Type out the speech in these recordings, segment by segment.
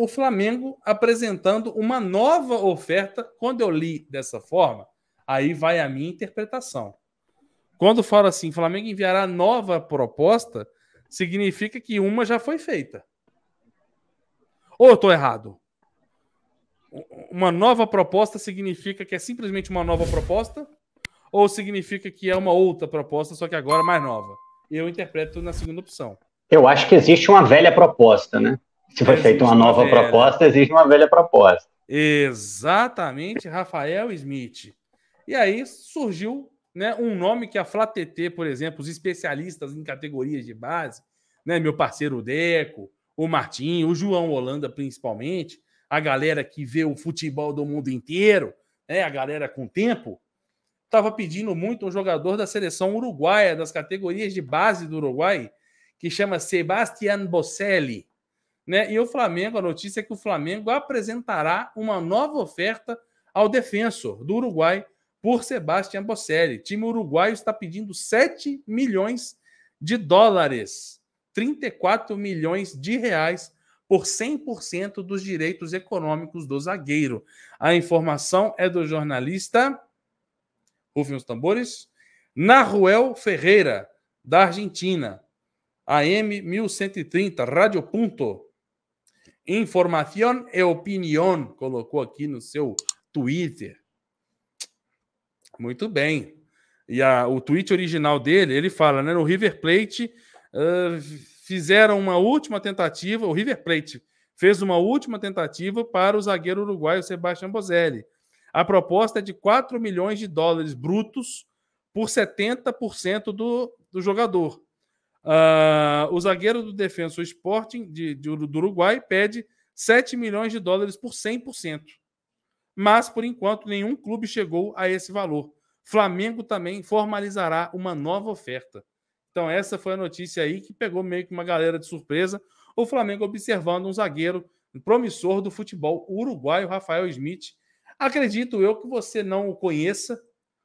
o Flamengo apresentando uma nova oferta. Quando eu li dessa forma, aí vai a minha interpretação. Quando fala assim, Flamengo enviará nova proposta, significa que uma já foi feita. Ou eu estou errado? Uma nova proposta significa que é simplesmente uma nova proposta? Ou significa que é uma outra proposta, só que agora mais nova? Eu interpreto na segunda opção. Eu acho que existe uma velha proposta, né? Se foi feita uma nova proposta, existe uma velha proposta. Exatamente, Rafael Smith. E aí surgiu, né, um nome que a Flá TT, por exemplo, os especialistas em categorias de base, né, meu parceiro Deco, o Martim, o João Holanda principalmente, a galera que vê o futebol do mundo inteiro, né, a galera com tempo, estava pedindo muito um jogador da seleção uruguaia, das categorias de base do Uruguai, que chama Sebastián Boselli. Né? E o Flamengo, a notícia é que o Flamengo apresentará uma nova oferta ao Defensor do Uruguai por Sebastián Boselli. O time uruguaio está pedindo 7 milhões de dólares, 34 milhões de reais por 100% dos direitos econômicos do zagueiro. A informação é do jornalista, rufem os tambores, Naruel Ferreira, da Argentina. AM 1130, Rádio Punto. Informação e opinião, colocou aqui no seu Twitter. Muito bem. E o tweet original dele, ele fala, né, no River Plate fizeram uma última tentativa, o River Plate fez uma última tentativa para o zagueiro uruguaio Sebastián Boselli. A proposta é de 4 milhões de dólares brutos por 70% do jogador. O zagueiro do Defensor Sporting do Uruguai pede 7 milhões de dólares por 100%. Mas, por enquanto, nenhum clube chegou a esse valor. Flamengo também formalizará uma nova oferta. Então, essa foi a notícia aí que pegou meio que uma galera de surpresa. O Flamengo observando um zagueiro promissor do futebol uruguaio, Rafael Smith. Acredito eu que você não o conheça,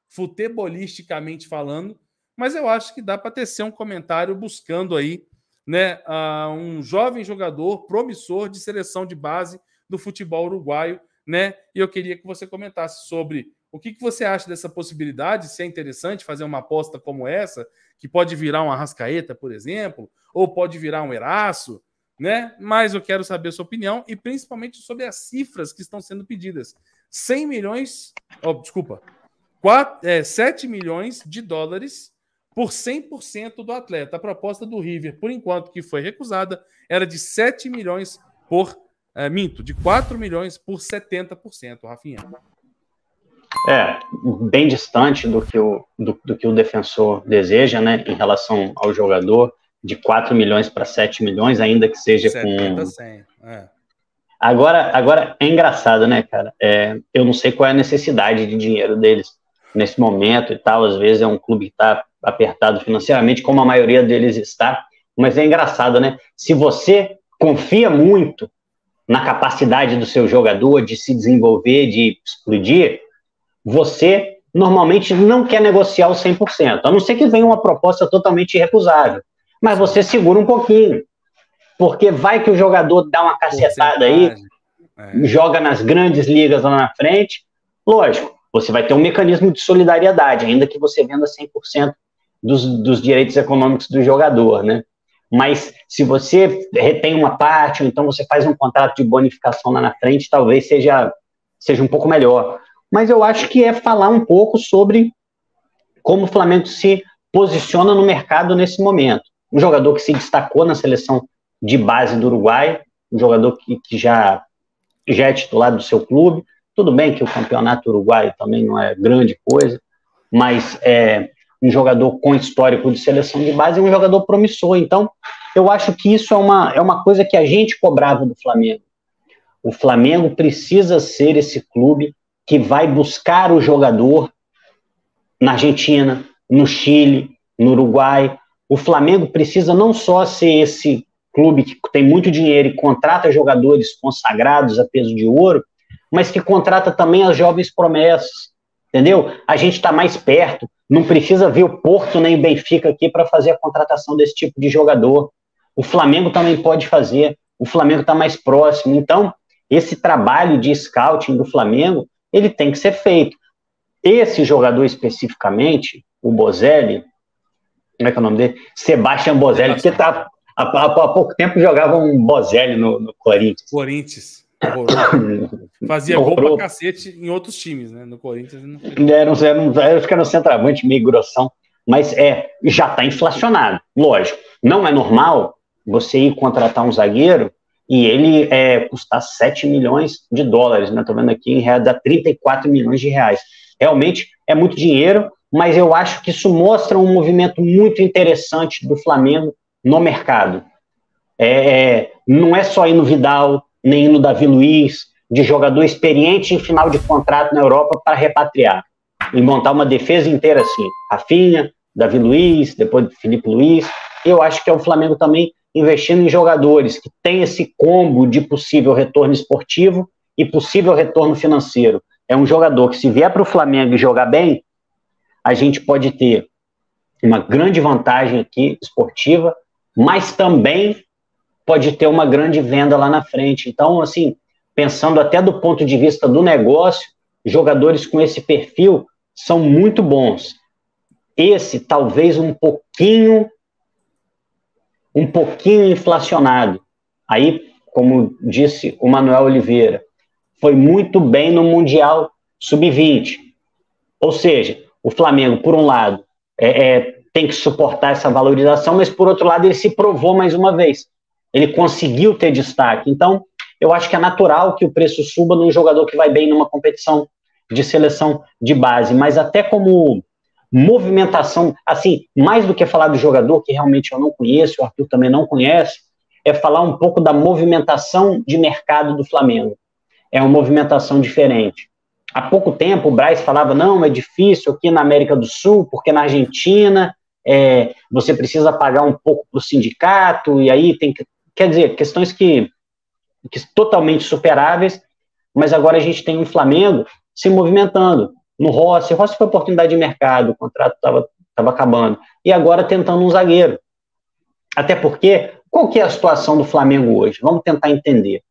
futebolisticamente falando, mas eu acho que dá para tecer um comentário buscando aí, né, um jovem jogador promissor de seleção de base do futebol uruguaio, né? E eu queria que você comentasse sobre o que você acha dessa possibilidade, se é interessante fazer uma aposta como essa, que pode virar um Arrascaeta, por exemplo, ou pode virar um Eraço, né? Mas eu quero saber a sua opinião e principalmente sobre as cifras que estão sendo pedidas. 100 milhões, 7 milhões de dólares por 100% do atleta. A proposta do River, por enquanto, que foi recusada, era de 7 milhões de 4 milhões por 70%, Rafinha. Bem distante do que o Defensor deseja, né, em relação ao jogador, de 4 milhões para 7 milhões, ainda que seja 70, 100. Agora, é engraçado, né, cara? Eu não sei qual é a necessidade de dinheiro deles nesse momento e tal. Às vezes é um clube que está apertado financeiramente, como a maioria deles está, mas é engraçado, né? Se você confia muito na capacidade do seu jogador de se desenvolver, de explodir, você normalmente não quer negociar o 100%, a não ser que venha uma proposta totalmente irrecusável, mas você segura um pouquinho, porque vai que o jogador dá uma cacetada aí, joga nas grandes ligas lá na frente, lógico, você vai ter um mecanismo de solidariedade, ainda que você venda 100% dos direitos econômicos do jogador, né? Mas se você retém uma parte, ou então você faz um contrato de bonificação lá na frente, talvez seja um pouco melhor. Mas eu acho que é falar um pouco sobre como o Flamengo se posiciona no mercado nesse momento. Um jogador que se destacou na seleção de base do Uruguai, um jogador que já é titular do seu clube. Tudo bem que o campeonato uruguaio também não é grande coisa, mas é um jogador com histórico de seleção de base, é um jogador promissor. Então, eu acho que isso é uma coisa que a gente cobrava do Flamengo. O Flamengo precisa ser esse clube que vai buscar o jogador na Argentina, no Chile, no Uruguai. O Flamengo precisa não só ser esse clube que tem muito dinheiro e contrata jogadores consagrados a peso de ouro, mas que contrata também as jovens promessas, entendeu? A gente está mais perto, não precisa ver o Porto nem o Benfica aqui para fazer a contratação desse tipo de jogador. O Flamengo também pode fazer. o Flamengo está mais próximo. Então, esse trabalho de scouting do Flamengo, ele tem que ser feito. Esse jogador especificamente, o Bozelli, como é que é o nome dele? Sebastian Bozelli, porque há pouco tempo jogava um Bozelli no Corinthians. Corinthians. Fazia gol pra cacete em outros times, né? No Corinthians não acho que era um centroavante meio grossão, mas já está inflacionado. Lógico, não é normal você ir contratar um zagueiro e ele custar 7 milhões de dólares, né? Estou vendo aqui, em real dá 34 milhões de reais. Realmente é muito dinheiro, mas eu acho que isso mostra um movimento muito interessante do Flamengo no mercado. Não é só ir no Vidal, nem no Davi Luiz, de jogador experiente em final de contrato na Europa para repatriar e montar uma defesa inteira assim. Rafinha, Davi Luiz, depois Felipe Luiz. Eu acho que é o Flamengo também investindo em jogadores que têm esse combo de possível retorno esportivo e possível retorno financeiro. É um jogador que, se vier para o Flamengo e jogar bem, a gente pode ter uma grande vantagem aqui esportiva, mas também pode ter uma grande venda lá na frente. Então, assim, pensando até do ponto de vista do negócio, jogadores com esse perfil são muito bons. Esse, talvez, um pouquinho inflacionado. Aí, como disse o Manuel Oliveira, foi muito bem no Mundial Sub-20. Ou seja, o Flamengo, por um lado, tem que suportar essa valorização, mas, por outro lado, ele se provou mais uma vez. Ele conseguiu ter destaque. Então, eu acho que é natural que o preço suba num jogador que vai bem numa competição de seleção de base, mas até como movimentação, assim, mais do que falar do jogador, que realmente eu não conheço, o Arthur também não conhece, é falar um pouco da movimentação de mercado do Flamengo. É uma movimentação diferente. Há pouco tempo o Braz falava, não, é difícil aqui na América do Sul, porque na Argentina você precisa pagar um pouco para o sindicato, e aí tem que... Quer dizer, questões que totalmente superáveis, mas agora a gente tem um Flamengo se movimentando. No Rossi foi oportunidade de mercado, o contrato estava acabando. E agora tentando um zagueiro. Até porque, qual que é a situação do Flamengo hoje? Vamos tentar entender.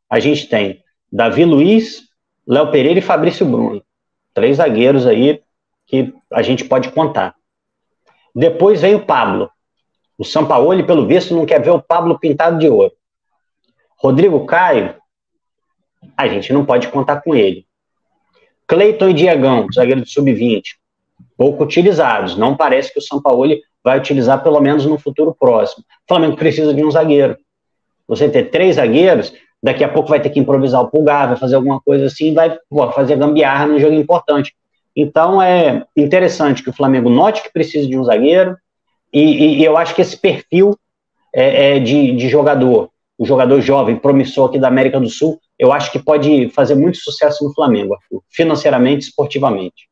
A gente tem Davi Luiz, Léo Pereira e Fabrício Bruno. 3 zagueiros aí que a gente pode contar. Depois vem o Pablo. O Sampaoli, pelo visto, não quer ver o Pablo pintado de ouro. Rodrigo Caio, a gente não pode contar com ele. Cleiton e Diegão, zagueiro de sub-20, pouco utilizados. Não parece que o Sampaoli vai utilizar, pelo menos no futuro próximo. O Flamengo precisa de um zagueiro. Você ter 3 zagueiros, daqui a pouco vai ter que improvisar o Pulgar, vai fazer alguma coisa assim, vai fazer gambiarra num jogo importante. Então é interessante que o Flamengo note que precisa de um zagueiro, e eu acho que esse perfil de jogador, o jogador jovem, promissor aqui da América do Sul, eu acho que pode fazer muito sucesso no Flamengo, Arthur, financeiramente e esportivamente.